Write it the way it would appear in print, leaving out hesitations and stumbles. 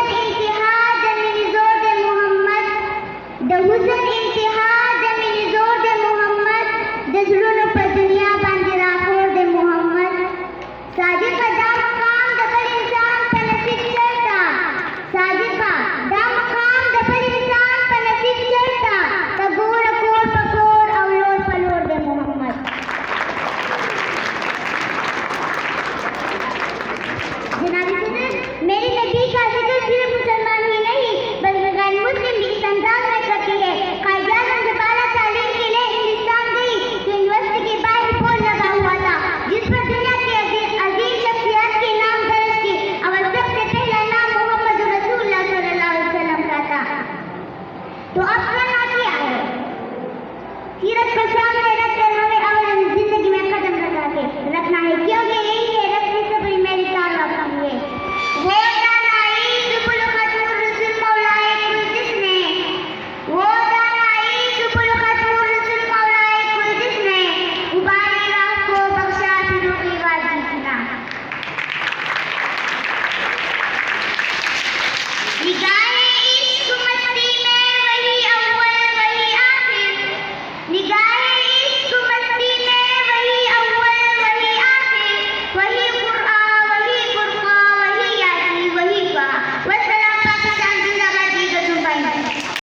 الاتحاد من زود محمد د حسن اتحاد من زود محمد د زړونو په دنیا باندې راخور د محمد صادقه دا مقام د بل انسان په نصیب چرته صادقه دا مقام د بل انسان په نصیب چرته که ګوره کور په کور او لور په لور د محمد جناب صدر میرے نبی کا ذکر صرف مسلمان ہی نہیں بلکہ غیر مسلم بھی اس انداز میں کرتی ہے خارجہ سے بالا تعلیم کے لیے ہندوستان گئی تو یونیورسٹی کے باہر بورڈ لگا ہوا تھا جس پر دنیا کی عظیم شخصیات کے نام درج تھے اور سب سے پہلا نام محمد رسول اللہ صلی اللہ علیہ وسلم کا تھا تو اب